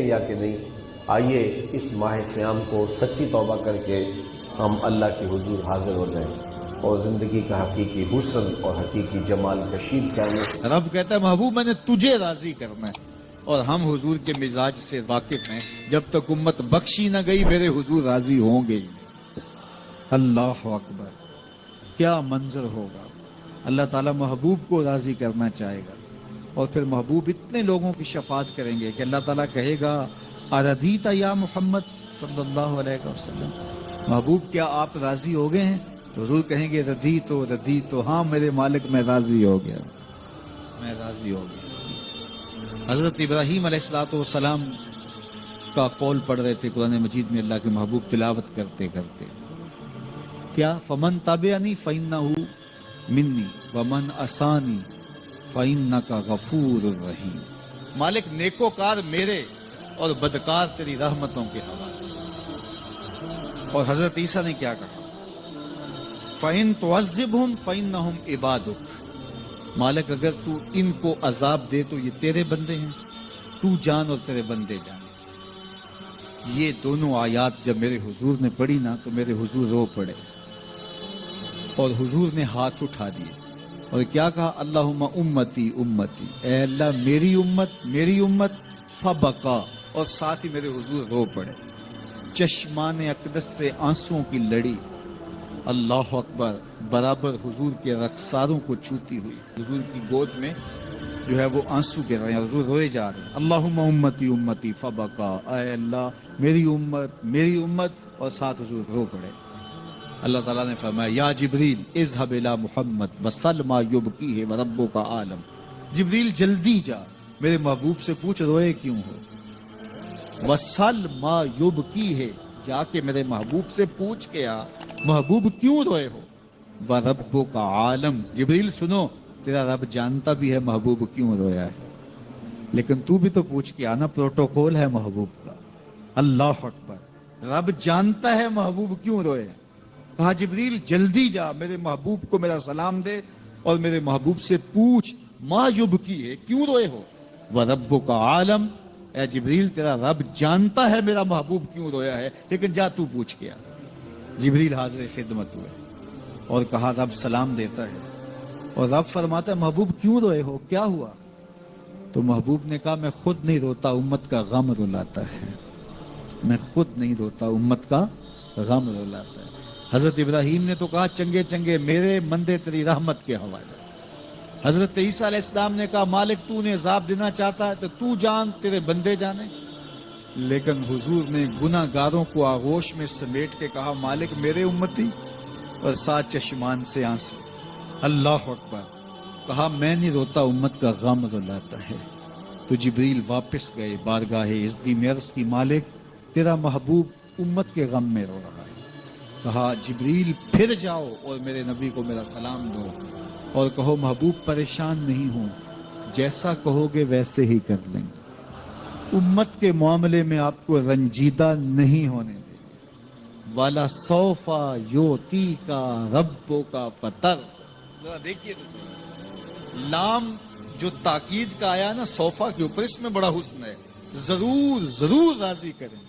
یا کہ نہیں؟ آئیے اس ماہ سیام کو سچی توبہ کر کے ہم اللہ کے حضور حاضر ہو جائیں اور زندگی کا حقیقی حسن اور حقیقی جمال کشید کریں۔ رب کہتا ہے محبوب میں نے تجھے راضی کرنا ہے، اور ہم حضور کے مزاج سے واقف ہیں، جب تک امت بخشی نہ گئی میرے حضور راضی ہوں گے ہی نہیں۔ اللہ اکبر، کیا منظر ہوگا! اللہ تعالیٰ محبوب کو راضی کرنا چاہے گا، اور پھر محبوب اتنے لوگوں کی شفاعت کریں گے کہ اللہ تعالیٰ کہے گا اردیت یا محمد صلی اللہ علیہ وسلم، محبوب کیا آپ راضی ہو گئے ہیں؟ تو حضور کہیں گے ردی تو ہاں میرے مالک میں راضی ہو گیا، میں راضی ہو گیا۔ حضرت ابراہیم علیہ السلام کا قول پڑھ رہے تھے قرآن مجید میں، اللہ کے محبوب تلاوت کرتے کرتے، کیا فمن تابعنی فإنہ منی ومن عصانی فإنک غفور الرحیم، مالک نیکوکار میرے اور بدکار تیری رحمتوں کے حوالے۔ اور حضرت عیسیٰ نے کیا کہا؟ فَإِن تُعَذِّبْهُمْ فَإِنَّهُمْ عِبَادُكَ، مالک اگر تو ان کو عذاب دے تو یہ تیرے بندے ہیں، تو جان اور تیرے بندے جان۔ یہ دونوں آیات جب میرے حضور نے پڑھی نا تو میرے حضور رو پڑے، اور حضور نے ہاتھ اٹھا دیے اور کیا کہا؟ اللہم امتی امتی، اے اللہ میری امت فبقا، اور ساتھ ہی میرے حضور رو پڑے، چشمان اقدس سے آنسوؤں کی لڑی، اللہ اکبر، برابر حضور کے رخساروں کو چھوتی ہوئی، حضور کی گود میں جو ہے وہ آنسو گر رہے ہیں، حضور روئے جا رہے ہیں۔ اللہم امتی امتی فبقا، اے اللہ میری امت، اور ساتھ حضور رو پڑے۔ اللہ تعالیٰ نے فرمایا یا جبریل اذهب الى محمد وسل ما یبکیہ وربک عالم، جبریل جلدی جا میرے محبوب سے پوچھ روئے کیوں ہو، وسل ما یبکیہ، جا کے میرے محبوب سے پوچھ کے آ محبوب کیوں روئے ہو، وربک عالم، جبریل سنو تیرا رب جانتا بھی ہے محبوب کیوں رویا ہے، لیکن تو بھی تو پوچھ کے آنا، پروٹوکول ہے محبوب کا۔ اللہ اکبر، رب جانتا ہے محبوب کیوں روئے، کہا جبریل جلدی جا میرے محبوب کو میرا سلام دے اور میرے محبوب سے پوچھ ما یبکی ہے، کیوں روئے ہو، وَرَبُّكَ عَالَمْ، اے جبریل تیرا رب جانتا ہے میرا محبوب کیوں رویا ہے، لیکن جا تو پوچھ کے آ۔ جبریل حاضر خدمت ہوئے اور کہا رب سلام دیتا ہے، اور رب فرماتا ہے محبوب کیوں روئے ہو، کیا ہوا؟ تو محبوب نے کہا میں خود نہیں روتا، امت کا غم رلاتا ہے، میں خود نہیں روتا، امت کا غم رلاتا ہے۔ حضرت ابراہیم نے تو کہا چنگے چنگے میرے مندے تیری رحمت کے حوالے۔ حضرت عیسیٰ علیہ السلام نے کہا مالک تو نے عذاب دینا چاہتا ہے تو تو جان، تیرے بندے جانے۔ لیکن حضور نے گناہ گاروں کو آغوش میں سمیٹ کے کہا مالک میرے امتی، اور ساتھ چشمان سے آنسو۔ اللہ اکبر، کہا میں نہیں روتا، امت کا غم رلاتا ہے۔ تو جبریل واپس گئے بارگاہ عزدی میں، عرض کی مالک تیرا محبوب امت کے غم میں رو رہا ہے۔ کہا جبریل پھر جاؤ اور میرے نبی کو میرا سلام دو اور کہو محبوب پریشان نہیں ہوں، جیسا کہو گے ویسے ہی کر لیں گے، امت کے معاملے میں آپ کو رنجیدہ نہیں ہونے دیں گے۔ والا سوفا یوتی کا ربو کا پتر، دیکھیے لام جو تاکید کا آیا نا صوفہ کے اوپر، اس میں بڑا حسن ہے، ضرور راضی کریں گے۔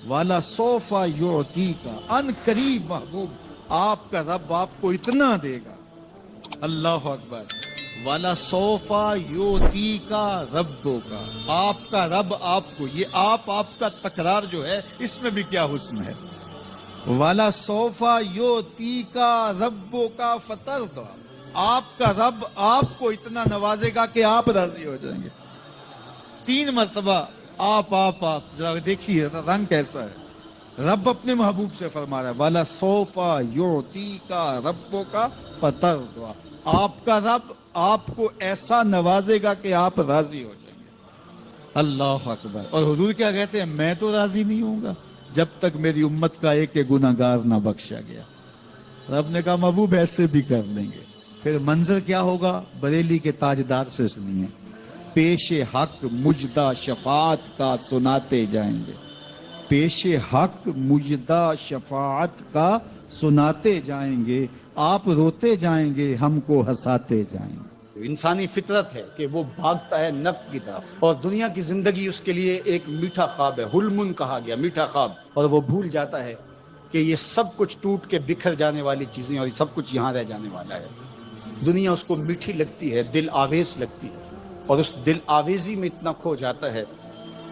والا سوفا یوتی کا، ان قریب محبوب آپ کا رب آپ کو اتنا دے گا۔ اللہ اکبر، والا سوفا یوتی کا ربو کا، آپ کا رب آپ کو، یہ آپ کا تکرار جو ہے اس میں بھی کیا حسن ہے۔ والا سوفا یوتی کا ربو کا فترضا، آپ کا رب آپ کو اتنا نوازے گا کہ آپ راضی ہو جائیں گے۔ 3 مرتبہ آپ ذرا دیکھیے رنگ کیسا ہے، رب اپنے محبوب سے فرما رہا ہے والا سوفا یوتی کا ربو کا فترضا، آپ کا رب آپ کو ایسا نوازے گا کہ آپ راضی ہو جائیں گے۔ اللہ اکبر، اور حضور کیا کہتے ہیں میں تو راضی نہیں ہوں گا جب تک میری امت کا ایک گناہ گار نہ بخشا گیا۔ رب نے کہا محبوب ایسے بھی کر لیں گے۔ پھر منظر کیا ہوگا، بریلی کے تاجدار سے سنیے، پیش حق مجدہ شفاعت کا سناتے جائیں گے، پیش حق مجدہ شفاعت کا سناتے جائیں گے، آپ روتے جائیں گے ہم کو ہنساتے جائیں گے۔ انسانی فطرت ہے کہ وہ بھاگتا ہے نفس کی طرف، اور دنیا کی زندگی اس کے لیے ایک میٹھا خواب ہے، حلم کہا گیا، میٹھا خواب، اور وہ بھول جاتا ہے کہ یہ سب کچھ ٹوٹ کے بکھر جانے والی چیزیں اور سب کچھ یہاں رہ جانے والا ہے۔ دنیا اس کو میٹھی لگتی ہے، دل آویز لگتی ہے، اور اس دل آویزی میں اتنا کھو جاتا ہے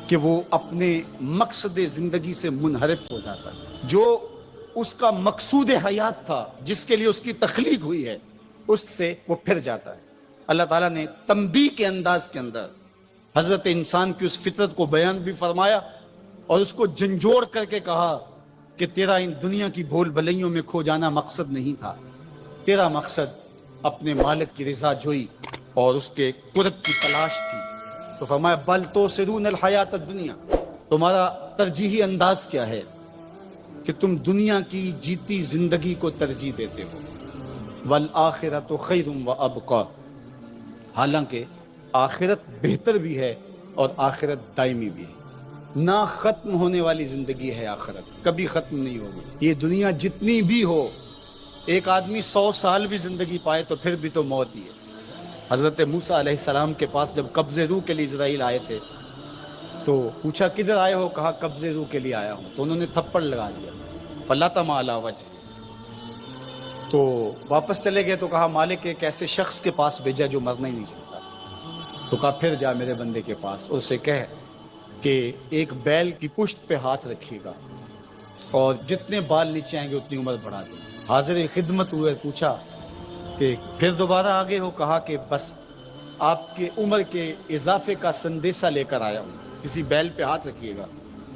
کہ وہ اپنے مقصد زندگی سے منحرف ہو جاتا ہے۔ جو اس کا مقصود حیات تھا، جس کے لیے اس کی تخلیق ہوئی ہے، اس سے وہ پھر جاتا ہے۔ اللہ تعالیٰ نے تنبیہ کے انداز کے اندر حضرت انسان کی اس فطرت کو بیان بھی فرمایا اور اس کو جھنجھوڑ کر کے کہا کہ تیرا ان دنیا کی بھول بھلائیوں میں کھو جانا مقصد نہیں تھا، تیرا مقصد اپنے مالک کی رضا جوئی اور اس کے قرب کی تلاش تھی۔ تو فرمایا بل توسرون الحیات الدنیا، تمہارا ترجیحی انداز کیا ہے کہ تم دنیا کی جیتی زندگی کو ترجیح دیتے ہو، والآخرۃ خیر وابقیٰ، حالانکہ آخرت بہتر بھی ہے اور آخرت دائمی بھی ہے، نہ ختم ہونے والی زندگی ہے آخرت، کبھی ختم نہیں ہوگی۔ یہ دنیا جتنی بھی ہو، ایک آدمی 100 سال بھی زندگی پائے تو پھر بھی تو موت ہی ہے۔ حضرت موسیٰ علیہ السلام کے پاس جب قبض روح کے لیے اسرائیل آئے تھے تو پوچھا کدھر آئے ہو؟ کہا قبض روح کے لیے آیا ہوں، تو انہوں نے تھپڑ لگا دیا، فلطم علی وجہ، تو واپس چلے گئے تو کہا مالک ایک ایسے شخص کے پاس بھیجا جو مرنا ہی نہیں چاہتا، تو کہا پھر جا میرے بندے کے پاس، اور اسے کہہ کہ ایک بیل کی پشت پہ ہاتھ رکھیے گا اور جتنے بال نیچے آئیں گے اتنی عمر بڑھا دیں۔ حاضر خدمت ہوئے، پوچھا کہ پھر دوبارہ آگے ہو؟ کہا کہ بس آپ کے عمر کے اضافے کا سندیسہ لے کر آیا ہوں، کسی بیل پہ ہاتھ رکھیے گا،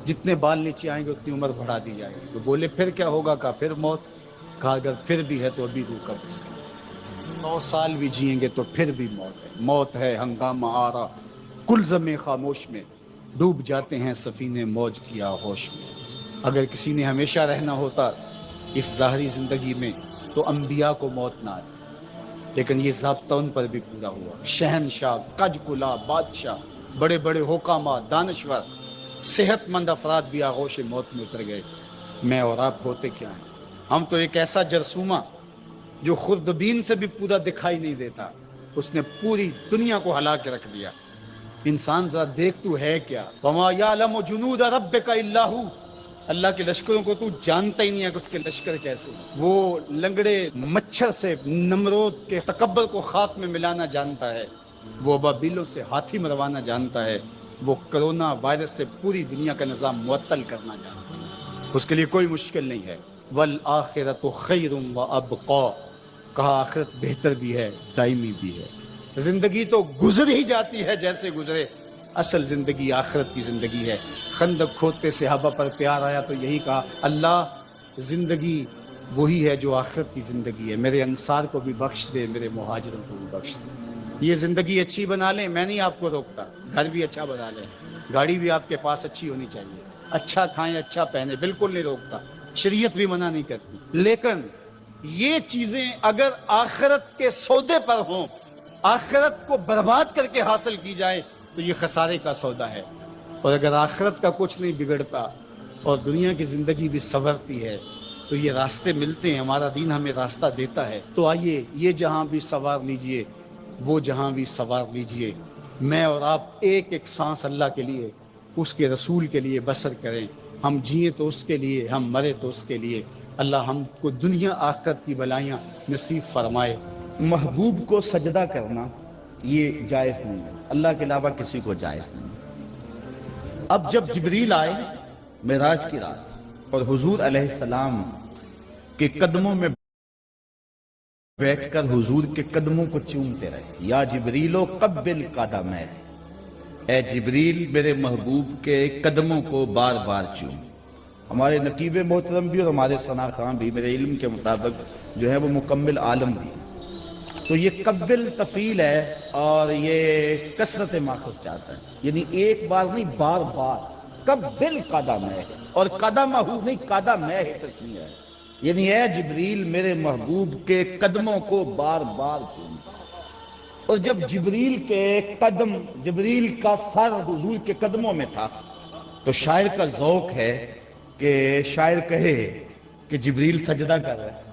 جتنے بال نیچے آئیں گے اتنی عمر بڑھا دی جائے گی۔ تو بولے پھر کیا ہوگا؟ کہا پھر موت۔ کہا اگر پھر بھی ہے تو ابھی روح قبض ہے، 100 سال بھی جئیں گے تو پھر بھی موت ہے، موت ہے ہنگامہ آرا کلزم خاموش میں، ڈوب جاتے ہیں سفینے موج کیا ہوش میں۔ اگر کسی نے ہمیشہ رہنا ہوتا اس ظاہری زندگی میں تو انبیاء کو موت نہ آئی، لیکن یہ ضابطہ ان پر بھی پورا ہوا۔ شہنشاہ، کج کلا بادشاہ، بڑے بڑے حکامات، دانشور، صحت مند افراد بھی آغوش موت میں اتر گئے۔ میں اور آپ ہوتے کیا ہیں؟ ہم تو ایک ایسا جرثومہ جو خوردبین سے بھی پورا دکھائی نہیں دیتا، اس نے پوری دنیا کو ہلا کے رکھ دیا۔ انسان ذرا دیکھ تو ہے کیا، وما یعلم جنود ربک الا ھو، اللہ کے لشکروں کو تو جانتا ہی نہیں ہے کہ اس کے لشکر کیسے ہیں۔ وہ لنگڑے مچھر سے نمرود کے تکبر کو خاک میں ملانا جانتا ہے، وہ بابیلوں سے ہاتھی مروانا جانتا ہے، وہ کرونا وائرس سے پوری دنیا کا نظام معطل کرنا جانتا ہے، اس کے لیے کوئی مشکل نہیں ہے۔ والآخرۃ خیر وابقیٰ، کہا آخرت بہتر بھی ہے، دائمی بھی ہے۔ زندگی تو گزر ہی جاتی ہے جیسے گزرے، اصل زندگی آخرت کی زندگی ہے۔ خندق کھودتے صحابہ پر پیار آیا تو یہی کہا اللہ زندگی وہی ہے جو آخرت کی زندگی ہے، میرے انصار کو بھی بخش دے، میرے مہاجروں کو بھی بخش دے۔ یہ زندگی اچھی بنا لیں، میں نہیں آپ کو روکتا، گھر بھی اچھا بنا لیں، گاڑی بھی آپ کے پاس اچھی ہونی چاہیے، اچھا کھائیں اچھا پہنیں، بالکل نہیں روکتا، شریعت بھی منع نہیں کرتی، لیکن یہ چیزیں اگر آخرت کے سودے پر ہوں، آخرت کو برباد کر کے حاصل کی جائے تو یہ خسارے کا سودا ہے۔ اور اگر آخرت کا کچھ نہیں بگڑتا اور دنیا کی زندگی بھی سنورتی ہے تو یہ راستے ملتے ہیں، ہمارا دین ہمیں راستہ دیتا ہے۔ تو آئیے یہ جہاں بھی سوار لیجئے، وہ جہاں بھی سوار لیجئے، میں اور آپ ایک ایک سانس اللہ کے لیے، اس کے رسول کے لیے بسر کریں۔ ہم جئیں تو اس کے لیے، ہم مرے تو اس کے لیے۔ اللہ ہم کو دنیا آخرت کی بلائیاں نصیب فرمائے۔ محبوب کو سجدہ کرنا یہ جائز نہیں ہے، اللہ کے علاوہ کسی کو جائز نہیں ہے۔ اب جب جبریل آئے معراج کی رات اور حضور علیہ السلام کے قدموں میں بیٹھ کر حضور کے قدموں کو چومتے رہے، یا جبریلو قبل قدمے، اے جبریل میرے محبوب کے قدموں کو بار بار چوم۔ ہمارے نقیب محترم بھی اور ہمارے ثنا خان بھی میرے علم کے مطابق جو ہے وہ مکمل عالم بھی، تو یہ قبل تفعیل ہے اور یہ کثرت ماخذ چاہتا ہے، یعنی ایک بار نہیں بار بار، قبل قدم ہے، اور قدمہ نہیں قدم ہے تسمیہ ہے، یعنی اے جبریل میرے محبوب کے قدموں کو بار بار چوم۔ اور جب جبریل کے قدم، جبریل کا سر حضور کے قدموں میں تھا تو شاعر کا ذوق ہے کہ شاعر کہے کہ جبریل سجدہ کر رہا ہے،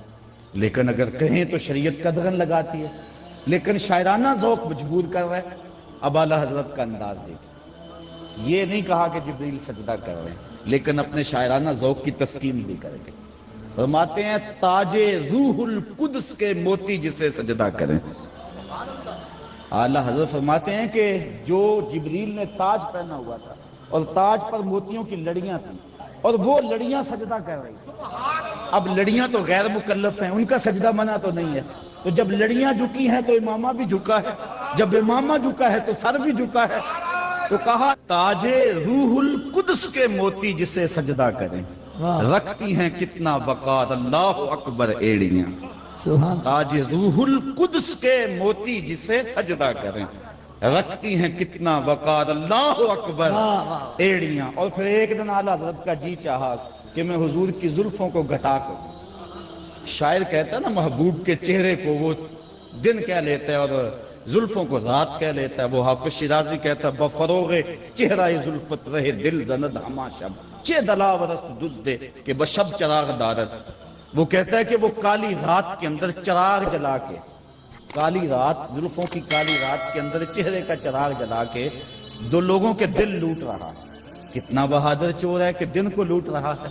لیکن اگر کہیں تو شریعت قدغن لگاتی ہے لیکن شاعرانہ ذوق مجبور کر رہے ہیں. اب اعلیٰ حضرت کا انداز دیکھیں. یہ نہیں کہا کہ جبریل سجدہ کر رہے ہیں لیکن اپنے شاعرانہ ذوق کی تسکین بھی کریں گے. فرماتے ہیں تاج روح القدس کے موتی جسے سجدہ کریں. اعلیٰ حضرت فرماتے ہیں کہ جو جبریل نے تاج پہنا ہوا تھا اور تاج پر موتیوں کی لڑیاں تھیں اور وہ لڑیاں سجدہ کر رہی تھیں. اب لڑیاں تو غیر مکلف ہیں, ان کا سجدہ منع تو نہیں ہے. تو جب لڑیاں جھکی ہیں تو امامہ بھی جھکا ہے, جب امامہ جھکا ہے تو سر بھی جھکا ہے. تو کہا تاج روح القدس کے موتی جسے سجدہ کریں, رکھتی ہیں کتنا وقار اللہ اکبر ایڑیاں. تاج روح القدس کے موتی جسے سجدہ کریں, رکھتی ہیں کتنا وقار اللہ اکبر ایڑیاں. اور پھر ایک دن اعلیٰ حضرت کا جی چاہا کہ میں حضور کی زلفوں کو گھٹا کروں. شاعر کہتا ہے نا محبوب کے چہرے کو وہ دن کہہ لیتا ہے اور زلفوں کو رات کہہ لیتا ہے. وہ حافظ شیرازی کہتا ہے بفروغ چہرہ زلفت رہے دل زند ہما شب چہ دلاورست دزدے کہ بشب چراغ دارت. وہ کہتا ہے کہ وہ کالی رات کے اندر چراغ جلا کے, کالی رات, زلفوں کی کالی رات کے اندر چہرے کا چراغ جلا کے دو لوگوں کے دل لوٹ رہا ہے. کتنا بہادر چور ہے کہ دن کو لوٹ رہا ہے.